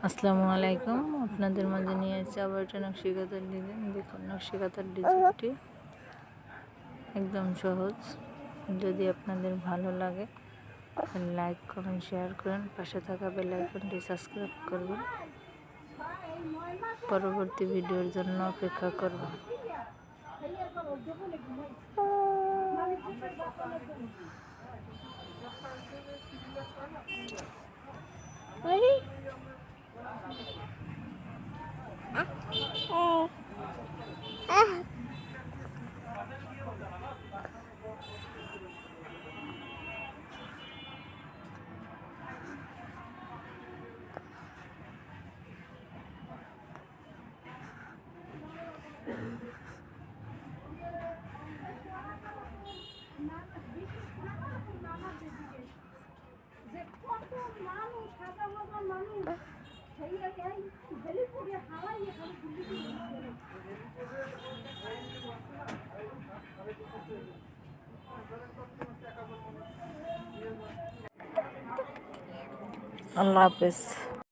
আসসালামু আলাইকুম। আপনাদের মাঝে নিয়ে এসেছি আবার একটা নকশিকাঁথার ডিজাইন। দেখুন নকশিকাঁথার ডিজাইনটি একদম সহজ। যদি আপনাদের ভালো লাগে লাইক কমেন্ট শেয়ার করেন, পাশে থাকা বেল আইকনটি সাবস্ক্রাইব করবেন, পরবর্তী ভিডিওর জন্য অপেক্ষা করবেন। আল্লাহ হাফেজ।